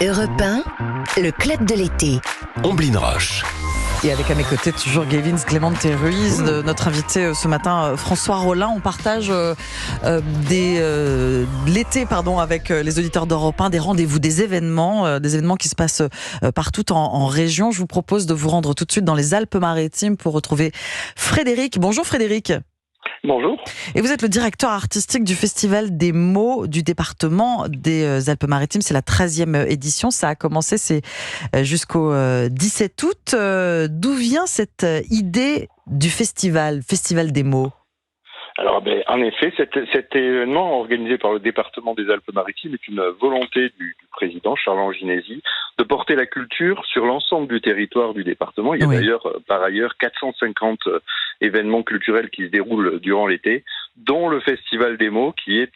Europe 1, le club de l'été. Omblin Roche. Et avec à mes côtés toujours Gavin Clémente et Ruiz, notre invité ce matin François Rollin. On partage l'été avec les auditeurs d'Europe 1, des rendez-vous, des événements qui se passent partout en région. Je vous propose de vous rendre tout de suite dans les Alpes-Maritimes pour retrouver Frédéric. Bonjour Frédéric. Bonjour. Et vous êtes le directeur artistique du Festival des mots du département des Alpes-Maritimes. C'est la 13e édition. Ça a commencé, c'est jusqu'au 17 août. D'où vient cette idée du festival des mots ? Alors, en effet, cet événement organisé par le département des Alpes-Maritimes est une volonté du président Charles Anginesi de porter la culture sur l'ensemble du territoire du département. Il y a d'ailleurs, par ailleurs, 450 événements culturels qui se déroulent durant l'été, dont le Festival des mots, qui est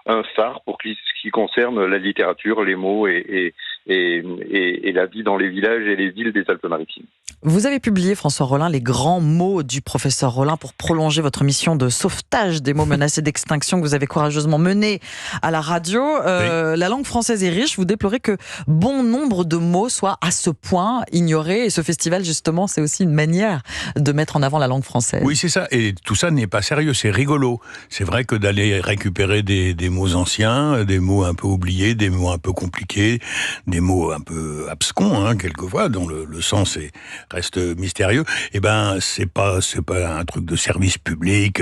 un phare pour ce qui concerne la littérature, les mots et la vie dans les villages et les villes des Alpes-Maritimes. Vous avez publié, François Rollin, les grands mots du professeur Rollin pour prolonger votre mission de sauvetage des mots menacés d'extinction que vous avez courageusement menée à la radio. La langue française est riche. Vous déplorez que bon nombre de mots soient à ce point ignorés. Et ce festival, justement, c'est aussi une manière de mettre en avant la langue française. Oui, c'est ça. Et tout ça n'est pas sérieux, c'est rigolo. C'est vrai que d'aller récupérer des mots anciens, des mots un peu oubliés, des mots un peu compliqués, des mots un peu abscons, quelquefois, dont le sens reste mystérieux, c'est pas un truc de service public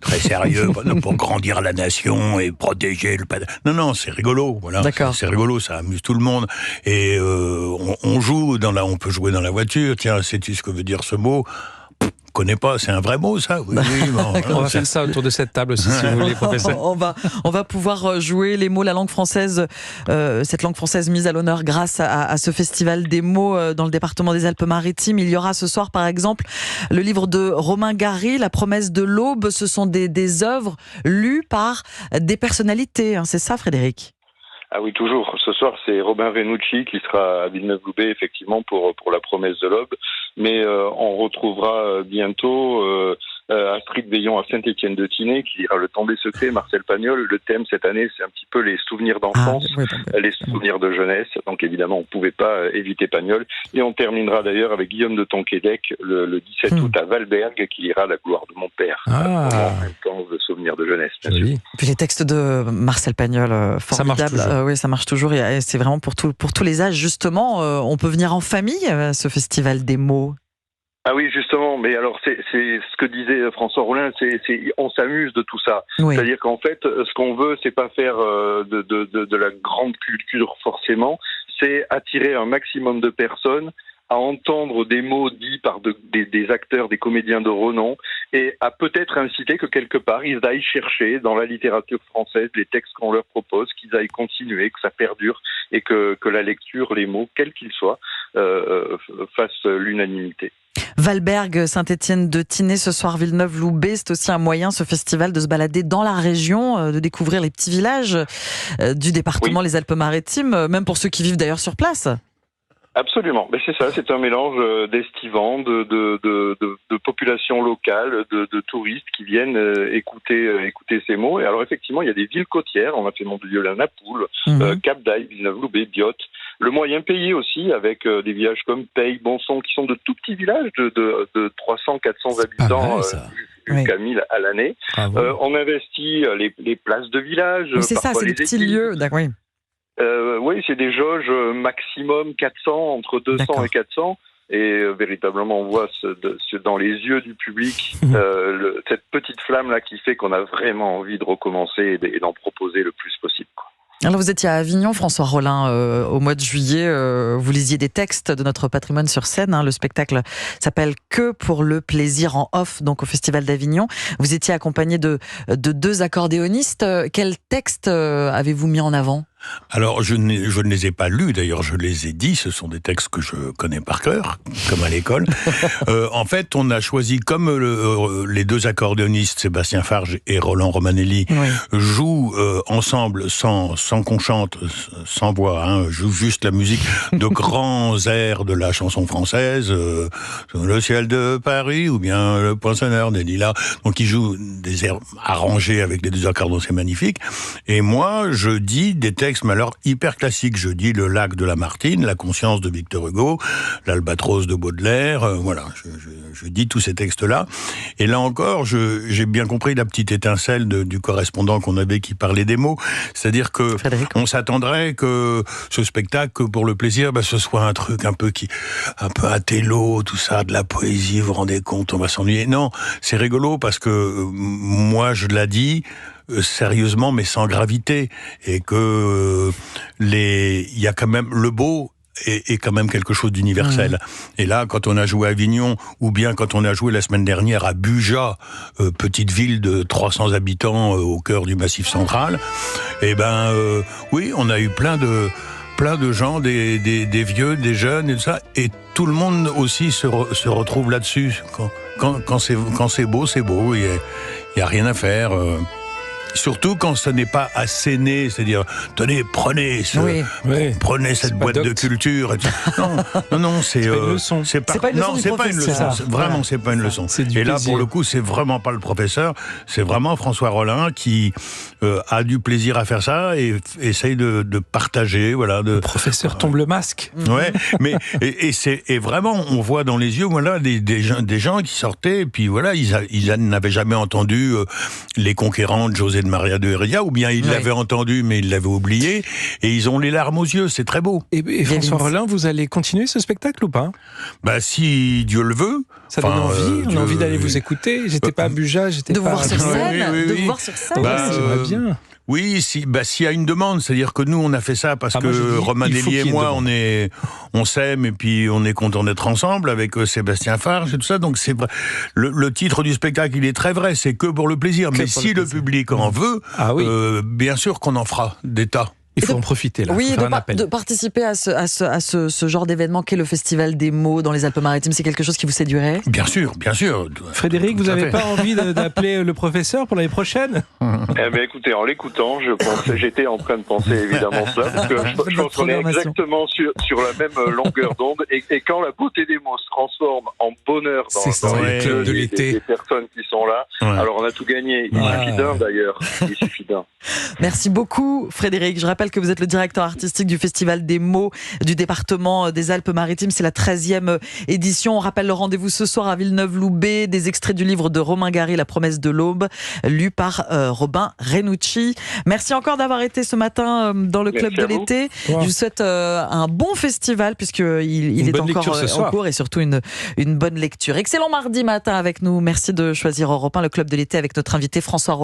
très sérieux pour grandir la nation et protéger le padre. Non, c'est rigolo, voilà. D'accord. C'est rigolo, ça amuse tout le monde. Et on peut jouer dans la voiture. Tiens, sais-tu ce que veut dire ce mot ? Je connais pas, c'est un vrai mot ça. Oui, on va faire ça autour de cette table aussi, si vous voulez, professeur. On va pouvoir jouer les mots, la langue française, cette langue française mise à l'honneur grâce à ce festival des mots dans le département des Alpes-Maritimes. Il y aura ce soir, par exemple, le livre de Romain Gary, La promesse de l'aube. Ce sont des œuvres lues par des personnalités. C'est ça, Frédéric ? Ah oui, toujours. Ce soir, c'est Robin Renucci qui sera à Villeneuve-Loubet, effectivement, pour la promesse de l'aube. Mais on retrouvera bientôt Astrid Veillon à Saint-Étienne-de-Tinée qui lira Le temps des secrets, Marcel Pagnol. Le thème cette année, c'est un petit peu les souvenirs d'enfance, les souvenirs de jeunesse. Donc évidemment, on ne pouvait pas éviter Pagnol. Et on terminera d'ailleurs avec Guillaume de Tonquédec le 17 août à Valberg qui lira La gloire de mon père. En même temps, de souvenirs de jeunesse, bien sûr. Et puis les textes de Marcel Pagnol, formidables. Ça marche toujours. Et c'est vraiment pour tous les âges, justement. On peut venir en famille à ce festival des mots. Ah oui, justement, mais alors c'est ce que disait François Rollin, on s'amuse de tout ça. Oui. C'est-à-dire qu'en fait, ce qu'on veut, c'est pas faire de la grande culture forcément, c'est attirer un maximum de personnes à entendre des mots dits par des acteurs, des comédiens de renom, et à peut-être inciter que quelque part, ils aillent chercher dans la littérature française les textes qu'on leur propose, qu'ils aillent continuer, que ça perdure, et que la lecture, les mots, quels qu'ils soient, fassent l'unanimité. Valberg, Saint-Étienne-de-Tinée, ce soir Villeneuve-Loubet, c'est aussi un moyen, ce festival, de se balader dans la région, de découvrir les petits villages du département, les Alpes-Maritimes, même pour ceux qui vivent d'ailleurs sur place. Absolument, mais c'est ça, c'est un mélange d'estivants, de populations locales, de touristes qui viennent écouter ces mots. Et alors effectivement, il y a des villes côtières, on a fait Mont-de-Violin-Napoule, Cap d'Aille, Villeneuve-Loubet, Biot. Le moyen payé aussi, avec des villages comme Peille, Bonson, qui sont de tout petits villages de 300-400 habitants jusqu'à 1000 à l'année. On investit les places de village. Oui, c'est ça, c'est des petits lieux. Oui, c'est des jauges maximum 400, entre 200 et 400. Et véritablement, on voit dans les yeux du public cette petite flamme-là qui fait qu'on a vraiment envie de recommencer et d'en proposer le plus possible. Alors vous étiez à Avignon, François Rollin, au mois de juillet. Vous lisiez des textes de notre patrimoine sur scène. Le spectacle s'appelle « Que pour le plaisir » en off, donc au Festival d'Avignon. Vous étiez accompagné de 2 accordéonistes. Quels textes avez-vous mis en avant ? Alors, je ne les ai pas lus, d'ailleurs, je les ai dit, ce sont des textes que je connais par cœur, comme à l'école. En fait, on a choisi, comme les 2 accordéonistes, Sébastien Farge et Roland Romanelli, jouent ensemble, sans qu'on chante, sans voix, jouent juste la musique de grands airs de la chanson française, sur le ciel de Paris, ou bien le poinçonneur des lilas. Donc, ils jouent des airs arrangés avec les 2 accordéons, c'est magnifique. Et moi, je dis des textes textes, mais alors hyper classiques. Je dis Le lac de Lamartine, La conscience de Victor Hugo, L'Albatros de Baudelaire, voilà, je dis tous ces textes-là. Et là encore, j'ai bien compris la petite étincelle du correspondant qu'on avait qui parlait des mots. C'est-à-dire que on s'attendrait que ce spectacle, pour le plaisir, ce soit un truc un peu intello, tout ça, de la poésie, vous vous rendez compte, on va s'ennuyer. Non, c'est rigolo parce que moi, je l'ai dit, sérieusement, mais sans gravité, et que il y a quand même le beau est quand même quelque chose d'universel. Et là, quand on a joué à Avignon, ou bien quand on a joué la semaine dernière à Buja, petite ville de 300 habitants au cœur du Massif central, oui, on a eu plein de gens, des vieux, des jeunes et tout ça, et tout le monde aussi se retrouve là-dessus. Quand c'est beau, c'est beau, il y a rien à faire. Surtout quand ce n'est pas asséné, c'est-à-dire, tenez, prenez cette boîte de culture. Non, c'est pas une leçon. C'est pas une leçon. Vraiment, c'est pas une leçon. Et là, pour le coup, c'est vraiment pas le professeur. C'est vraiment François Rollin qui a du plaisir à faire ça et essaye de partager, voilà. Le professeur tombe le masque. Ouais, mais et vraiment, on voit dans les yeux, voilà, des gens qui sortaient, et puis voilà, ils n'avaient jamais entendu Les Conquérants de José de Maria de Heredia, ou bien ils l'avaient entendu mais ils l'avaient oublié, et ils ont les larmes aux yeux, c'est très beau. Et François Rollin, vous allez continuer ce spectacle ou pas ? Si Dieu le veut. Ça donne envie, on a envie d'aller vous écouter. J'étais pas à Buja, de vous voir sur scène, de vous voir sur scène. J'aimerais bien. Oui, s'il y a une demande, c'est-à-dire que nous on a fait ça parce que Romain Délier et moi on s'aime et puis on est content d'être ensemble avec Sébastien Farge et tout ça, donc c'est vrai. Le titre du spectacle, il est très vrai, c'est que pour le plaisir, mais si le public en veut, bien sûr qu'on en fera des tas. Il faut en profiter là. Oui, de participer à ce genre d'événement qu'est le Festival des mots dans les Alpes-Maritimes, c'est quelque chose qui vous séduirait ? Bien sûr. Frédéric, vous n'avez pas envie d'appeler le professeur pour l'année prochaine ? Écoutez, en l'écoutant, j'étais en train de penser évidemment cela, parce que je pense qu'on est exactement sur la même longueur d'onde, et quand la beauté des mots se transforme en bonheur dans les clubs de l'été des personnes qui sont là, alors on a tout gagné. Il suffit d'un d'ailleurs. Il suffit d'un. Merci beaucoup Frédéric. Je rappelle que vous êtes le directeur artistique du Festival des mots du département des Alpes-Maritimes. C'est la 13e édition. On rappelle le rendez-vous ce soir à Villeneuve-Loubet. Des extraits du livre de Romain Gary, La promesse de l'aube, lu par Robin Renucci. Merci encore d'avoir été ce matin dans le Club de l'été. Je vous souhaite un bon festival puisqu'il est encore en cours, et surtout une bonne lecture. Excellent mardi matin avec nous. Merci de choisir Europe 1, le Club de l'été, avec notre invité François Rollin.